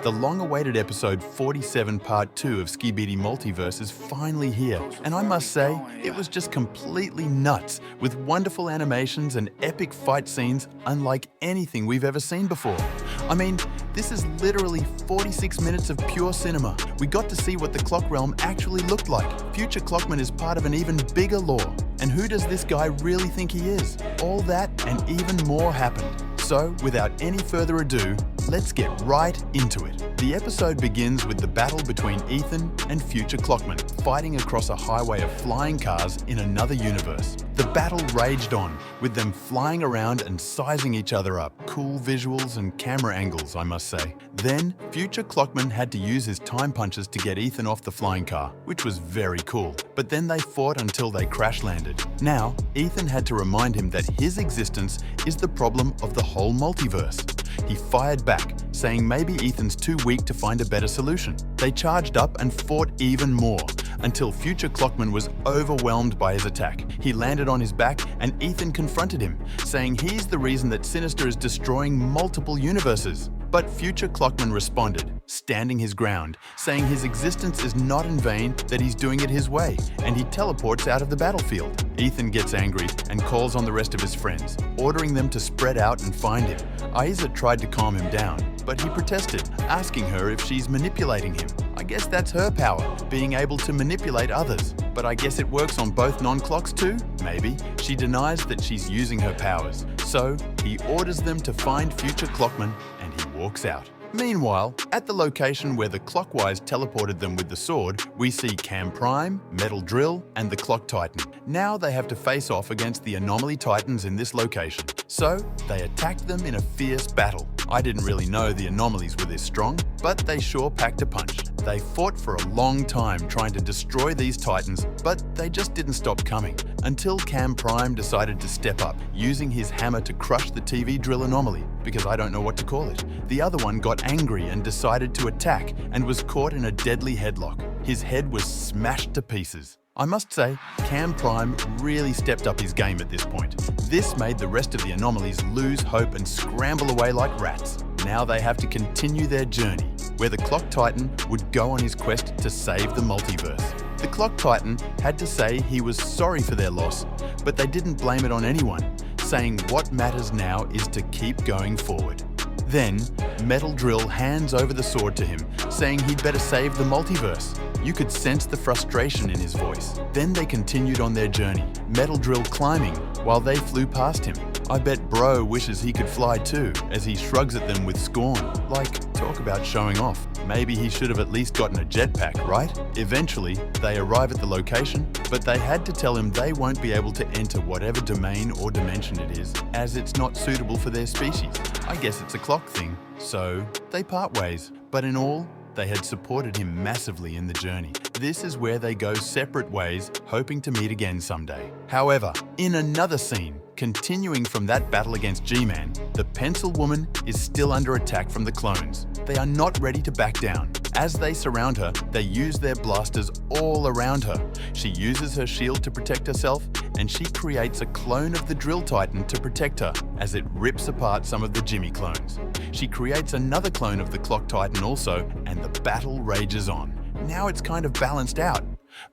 The long-awaited episode 47 Part 2 of Skibidi Multiverse is finally here, and I must say, it was just completely nuts, with wonderful animations and epic fight scenes unlike anything we've ever seen before. I mean, this is literally 46 minutes of pure cinema. We got to see what the Clock Realm actually looked like. Future Clockman is part of an even bigger lore. And who does this guy really think he is? All that and even more happened. So, without any further ado, let's get right into it. The episode begins with the battle between Ethan and Future Clockman, fighting across a highway of flying cars in another universe. The battle raged on, with them flying around and sizing each other up. Cool visuals and camera angles, I must say. Then, Future Clockman had to use his time punches to get Ethan off the flying car, which was very cool. But then they fought until they crash landed. Now, Ethan had to remind him that his existence is the problem of the whole multiverse. He fired back, saying maybe Ethan's too weak to find a better solution. They charged up and fought even more, until Future Clockman was overwhelmed by his attack. He landed on his back and Ethan confronted him, saying he's the reason that Sinister is destroying multiple universes. But Future Clockman responded, standing his ground, saying his existence is not in vain, that he's doing it his way, and he teleports out of the battlefield. Ethan gets angry and calls on the rest of his friends, ordering them to spread out and find him. Aiza tried to calm him down, but he protested, asking her if she's manipulating him. I guess that's her power, being able to manipulate others. But I guess it works on both non-clocks too? Maybe. She denies that she's using her powers. So, he orders them to find Future Clockman and he walks out. Meanwhile, at the location where the Clockwise teleported them with the sword, we see Cam Prime, Metal Drill, and the Clock Titan. Now they have to face off against the Anomaly Titans in this location. So, they attacked them in a fierce battle. I didn't really know the Anomalies were this strong, but they sure packed a punch. They fought for a long time trying to destroy these Titans, but they just didn't stop coming, until Cam Prime decided to step up, using his hammer to crush the TV Drill Anomaly, because I don't know what to call it. The other one got angry and decided to attack, and was caught in a deadly headlock. His head was smashed to pieces. I must say, Cam Prime really stepped up his game at this point. This made the rest of the Anomalies lose hope and scramble away like rats. Now they have to continue their journey, where the Clock Titan would go on his quest to save the multiverse. The Clock Titan had to say he was sorry for their loss, but they didn't blame it on anyone, saying what matters now is to keep going forward. Then, Metal Drill hands over the sword to him, saying he'd better save the multiverse. You could sense the frustration in his voice. Then they continued on their journey, Metal Drill climbing while they flew past him. I bet Bro wishes he could fly too, as he shrugs at them with scorn. Like, talk about showing off. Maybe he should have at least gotten a jetpack, right? Eventually, they arrive at the location, but they had to tell him they won't be able to enter whatever domain or dimension it is, as it's not suitable for their species. I guess it's a clock thing. So, they part ways. But in all, they had supported him massively in the journey. This is where they go separate ways, hoping to meet again someday. However, in another scene, continuing from that battle against Gman, the Pencil Woman is still under attack from the clones. They are not ready to back down. As they surround her, they use their blasters all around her. She uses her shield to protect herself, and she creates a clone of the Drill Titan to protect her as it rips apart some of the Jimmy clones. She creates another clone of the Clock Titan also, and the battle rages on. Now it's kind of balanced out.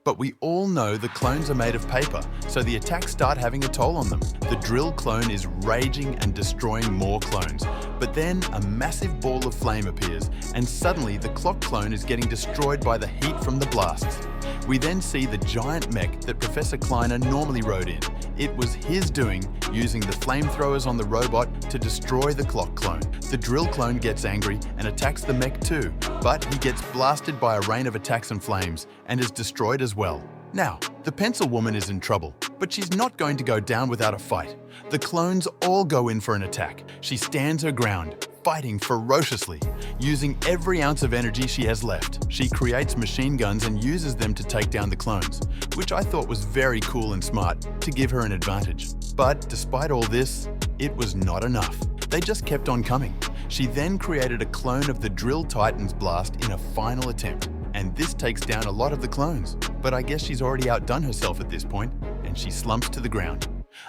But we all know the clones are made of paper, so the attacks start having a toll on them. The Drill clone is raging and destroying more clones. But then a massive ball of flame appears, and suddenly the Clock clone is getting destroyed by the heat from the blasts. We then see the giant mech that Professor Kleiner normally rode in. It was his doing, using the flamethrowers on the robot to destroy the Clock clone. The Drill clone gets angry and attacks the mech too, but he gets blasted by a rain of attacks and flames, and is destroyed as well. Now, the Pencil Woman is in trouble, but she's not going to go down without a fight. The clones all go in for an attack. She stands her ground, fighting ferociously, using every ounce of energy she has left. She creates machine guns and uses them to take down the clones, which I thought was very cool and smart to give her an advantage. But despite all this, it was not enough. They just kept on coming. She then created a clone of the Drill Titan's blast in a final attempt, and this takes down a lot of the clones. But I guess she's already outdone herself at this point, and she slumps to the ground.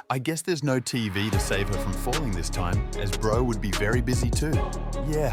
I guess there's no TV to save her from falling this time, as Bro would be very busy too. Yeah,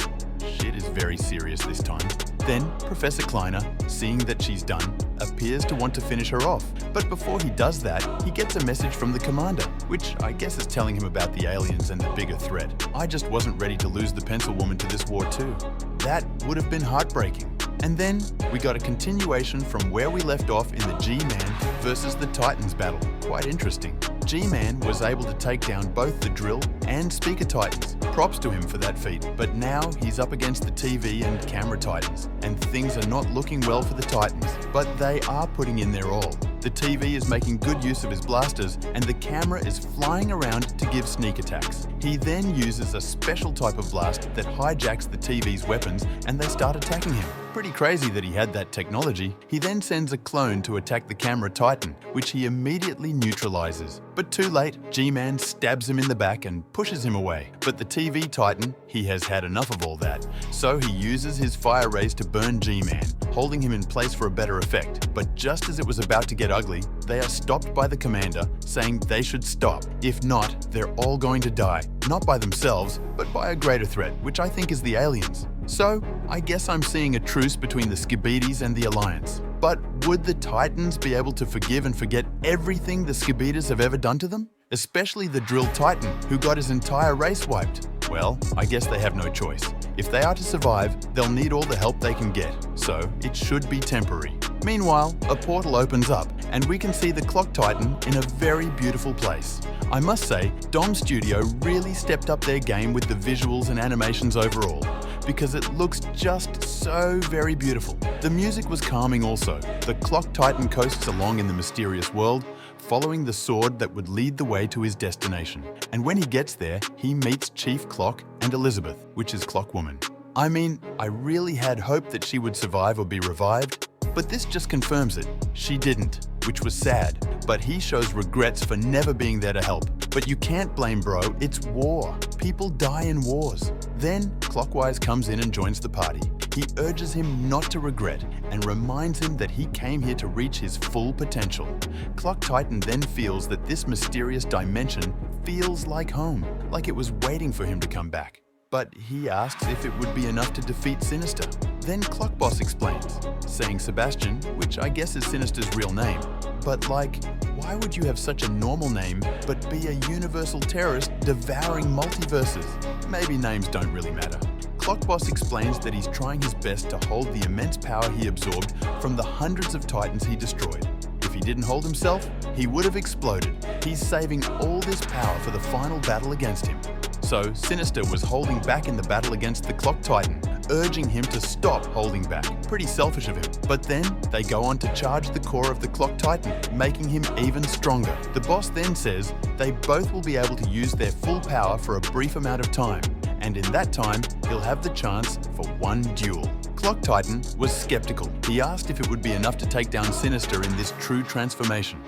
shit is very serious this time. Then Professor Kleiner, seeing that she's done, appears to want to finish her off. But before he does that, he gets a message from the commander, which I guess is telling him about the aliens and the bigger threat. I just wasn't ready to lose the pencil woman to this war too. That would have been heartbreaking. And then we got a continuation from where we left off in the Gman versus the Titans battle. Quite interesting. Gman was able to take down both the drill and speaker Titans. Props to him for that feat. But now he's up against the TV and camera Titans, and things are not looking well for the Titans. But they are putting in their all. The TV is making good use of his blasters, and the camera is flying around to give sneak attacks. He then uses a special type of blast that hijacks the TV's weapons, and they start attacking him. Pretty crazy that he had that technology. He then sends a clone to attack the camera Titan, which he immediately neutralizes. But too late, Gman stabs him in the back and pushes him away. But the TV Titan, he has had enough of all that. So he uses his fire rays to burn Gman, holding him in place for a better effect. But just as it was about to get ugly, they are stopped by the commander, saying they should stop. If not, they're all going to die. Not by themselves, but by a greater threat, which I think is the aliens. So, I guess I'm seeing a truce between the Skibidis and the Alliance. But would the Titans be able to forgive and forget everything the Skibidis have ever done to them? Especially the Drill Titan, who got his entire race wiped. Well, I guess they have no choice. If they are to survive, they'll need all the help they can get, so it should be temporary. Meanwhile, a portal opens up, and we can see the Clock Titan in a very beautiful place. I must say, Dom Studio really stepped up their game with the visuals and animations overall, because it looks just so very beautiful. The music was calming also. The Clock Titan coasts along in the mysterious world, following the sword that would lead the way to his destination. And when he gets there, he meets Chief Clock and Elizabeth, which is Clockwoman. I mean, I really had hoped that she would survive or be revived, but this just confirms it. She didn't, which was sad, but he shows regrets for never being there to help. But you can't blame bro, it's war. People die in wars. Then, Clockwise comes in and joins the party. He urges him not to regret and reminds him that he came here to reach his full potential. Clock Titan then feels that this mysterious dimension feels like home, like it was waiting for him to come back. But he asks if it would be enough to defeat Sinister. Then Clockboss explains, saying Sebastian, which I guess is Sinister's real name. But like, why would you have such a normal name but be a universal terrorist devouring multiverses? Maybe names don't really matter. Clockboss explains that he's trying his best to hold the immense power he absorbed from the hundreds of Titans he destroyed. If he didn't hold himself, he would have exploded. He's saving all this power for the final battle against him. So Sinister was holding back in the battle against the Clock Titan, urging him to stop holding back. Pretty selfish of him. But then they go on to charge the core of the Clock Titan, making him even stronger. The boss then says they both will be able to use their full power for a brief amount of time, and in that time, he'll have the chance for one duel. Clock Titan was skeptical. He asked if it would be enough to take down Sinister in this true transformation.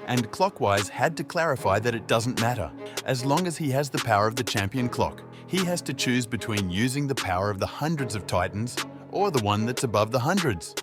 And Clockwise had to clarify that it doesn't matter. As long as he has the power of the champion clock, he has to choose between using the power of the hundreds of Titans or the one that's above the hundreds.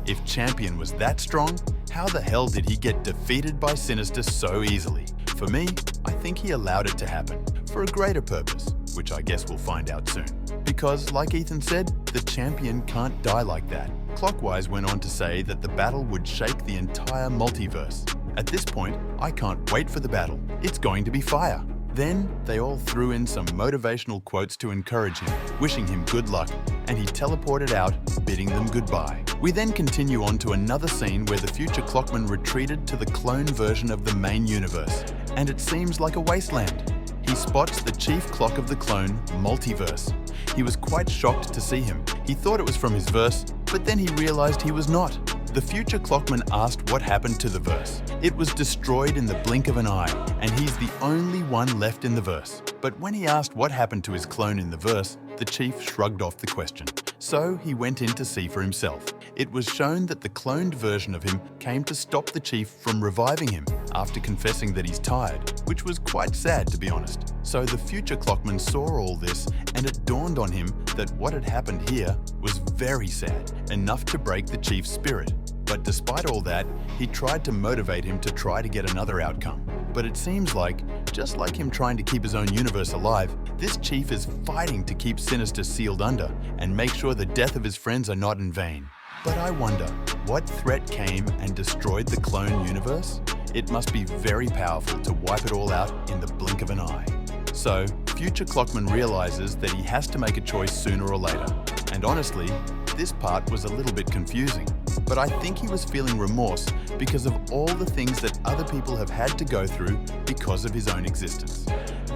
If Champion was that strong, how the hell did he get defeated by Sinister so easily? For me, I think he allowed it to happen, for a greater purpose, which I guess we'll find out soon. Because, like Ethan said, the Champion can't die like that. Clockwise went on to say that the battle would shake the entire multiverse. At this point, I can't wait for the battle. It's going to be fire. Then, they all threw in some motivational quotes to encourage him, wishing him good luck, and he teleported out, bidding them goodbye. We then continue on to another scene where the future Clockman retreated to the clone version of the main universe, and it seems like a wasteland. He spots the chief clock of the clone, Multiverse. He was quite shocked to see him. He thought it was from his verse, but then he realized he was not. The future Clockman asked what happened to the verse. It was destroyed in the blink of an eye, and he's the only one left in the verse. But when he asked what happened to his clone in the verse, the chief shrugged off the question. So he went in to see for himself. It was shown that the cloned version of him came to stop the chief from reviving him after confessing that he's tired, which was quite sad to be honest. So the future Clockman saw all this, and it dawned on him that what had happened here was very sad, enough to break the chief's spirit. But despite all that, he tried to motivate him to try to get another outcome. But it seems like Just like him trying to keep his own universe alive, this chief is fighting to keep Sinister sealed under and make sure the death of his friends are not in vain. But I wonder, what threat came and destroyed the clone universe? It must be very powerful to wipe it all out in the blink of an eye. So, future Clockman realizes that he has to make a choice sooner or later. And honestly, this part was a little bit confusing. But I think he was feeling remorse because of all the things that other people have had to go through because of his own existence.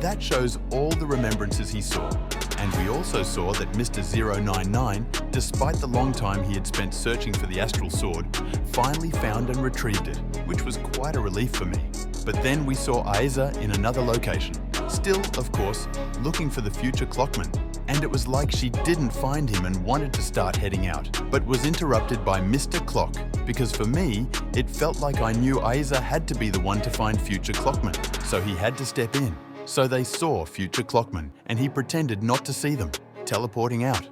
That shows all the remembrances he saw. And we also saw that Mr. 099, despite the long time he had spent searching for the Astral Sword, finally found and retrieved it, which was quite a relief for me. But then we saw Aiza in another location, still, of course, looking for the future Clockman. And it was like she didn't find him and wanted to start heading out, but was interrupted by Mr. Clock, because for me, it felt like I knew Aiza had to be the one to find future Clockman, so he had to step in. So they saw future Clockman, and he pretended not to see them, teleporting out.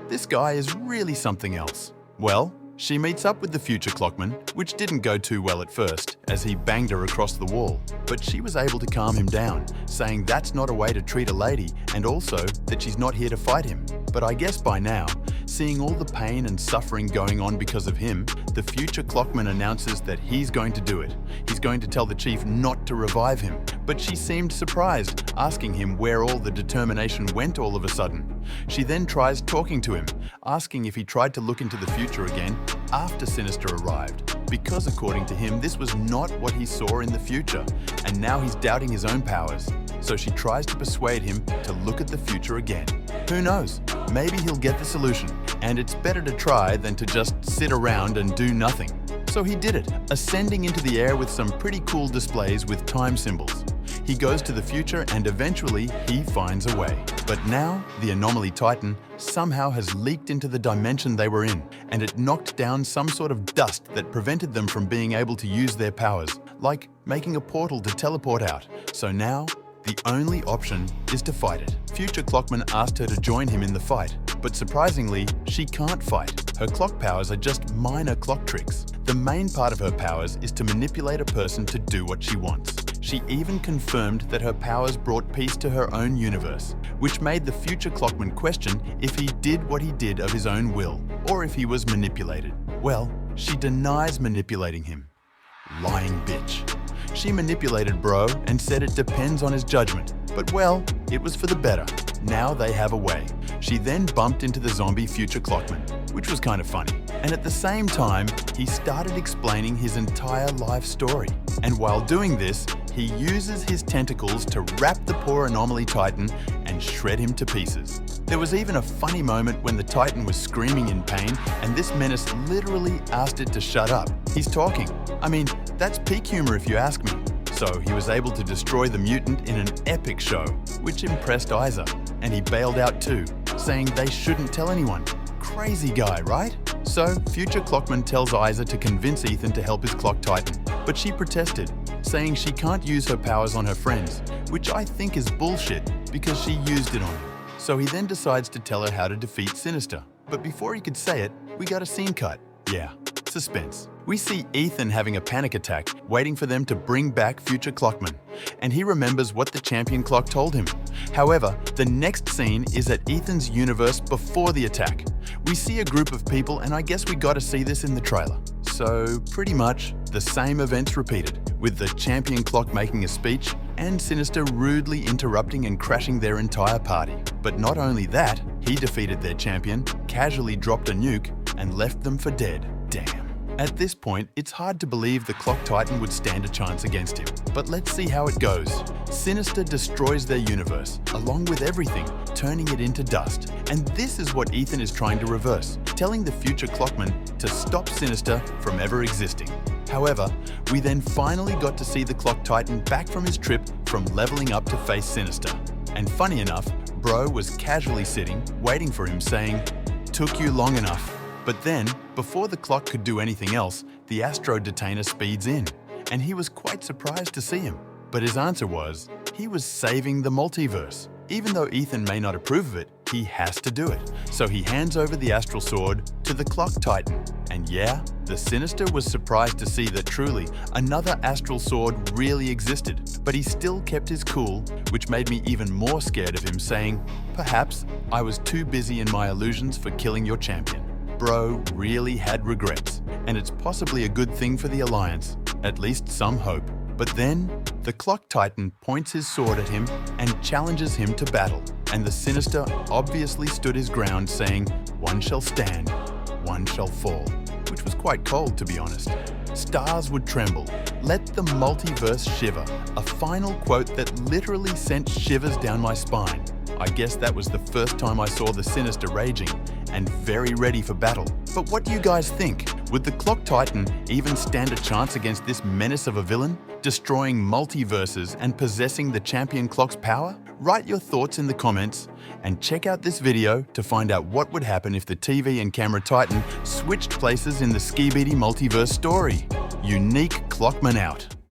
This guy is really something else. Well, she meets up with the future Clockman, which didn't go too well at first, as he banged her across the wall. But she was able to calm him down, saying that's not a way to treat a lady, and also that she's not here to fight him. But I guess by now, seeing all the pain and suffering going on because of him, the future Clockman announces that he's going to do it. He's going to tell the chief not to revive him. But she seemed surprised, asking him where all the determination went all of a sudden. She then tries talking to him, asking if he tried to look into the future again after Sinister arrived, because according to him, this was not what he saw in the future, and now he's doubting his own powers. So she tries to persuade him to look at the future again. Who knows? Maybe he'll get the solution, and it's better to try than to just sit around and do nothing. So he did it, ascending into the air with some pretty cool displays with time symbols. He goes to the future and eventually he finds a way. But now, the Anomaly Titan somehow has leaked into the dimension they were in, and it knocked down some sort of dust that prevented them from being able to use their powers, like making a portal to teleport out. So now, the only option is to fight it. Future Clockman asked her to join him in the fight, but surprisingly, she can't fight. Her clock powers are just minor clock tricks. The main part of her powers is to manipulate a person to do what she wants. She even confirmed that her powers brought peace to her own universe, which made the future Clockman question if he did what he did of his own will, or if he was manipulated. Well, she denies manipulating him. Lying bitch. She manipulated Bro and said it depends on his judgment, but well, it was for the better. Now they have a way. She then bumped into the zombie future Clockman, which was kind of funny. And at the same time, he started explaining his entire life story. And while doing this, he uses his tentacles to wrap the poor Anomaly Titan and shred him to pieces. There was even a funny moment when the Titan was screaming in pain and this menace literally asked it to shut up. He's talking. I mean, that's peak humor if you ask me. So he was able to destroy the mutant in an epic show, which impressed Aiza. And he bailed out too, saying they shouldn't tell anyone. Crazy guy, right? So, future Clockman tells Aiza to convince Ethan to help his Clock Titan, but she protested, saying she can't use her powers on her friends, which I think is bullshit because she used it on him. So he then decides to tell her how to defeat Sinister. But before he could say it, we got a scene cut. Yeah, suspense. We see Ethan having a panic attack, waiting for them to bring back future Clockman, and he remembers what the champion clock told him. However, the next scene is at Ethan's universe before the attack. We see a group of people, and I guess we got to see this in the trailer. So, pretty much, the same events repeated, with the champion clock making a speech, and Sinister rudely interrupting and crashing their entire party. But not only that, he defeated their champion, casually dropped a nuke, and left them for dead. Damn. At this point, it's hard to believe the Clock Titan would stand a chance against him. But let's see how it goes. Sinister destroys their universe, along with everything, turning it into dust. And this is what Ethan is trying to reverse, telling the future Clockman to stop Sinister from ever existing. However, we then finally got to see the Clock Titan back from his trip from leveling up to face Sinister. And funny enough, Bro was casually sitting, waiting for him, saying, "Took you long enough." But then, before the clock could do anything else, the Astro Detainer speeds in, and he was quite surprised to see him. But his answer was, he was saving the multiverse. Even though Ethan may not approve of it, he has to do it. So he hands over the Astral Sword to the Clock Titan. And yeah, the Sinister was surprised to see that truly another Astral Sword really existed, but he still kept his cool, which made me even more scared of him, saying, "Perhaps I was too busy in my illusions for killing your champion." Bro really had regrets, and it's possibly a good thing for the Alliance, at least some hope. But then, the Clock Titan points his sword at him and challenges him to battle, and the Sinister obviously stood his ground, saying, "One shall stand, one shall fall," which was quite cold, to be honest. Stars would tremble. Let the multiverse shiver. A final quote that literally sent shivers down my spine. I guess that was the first time I saw the Sinister raging and very ready for battle. But what do you guys think? Would the Clock Titan even stand a chance against this menace of a villain, destroying multiverses and possessing the Champion Clock's power? Write your thoughts in the comments and check out this video to find out what would happen if the TV and camera Titan switched places in the Skibidi multiverse story. Unique Clockman out.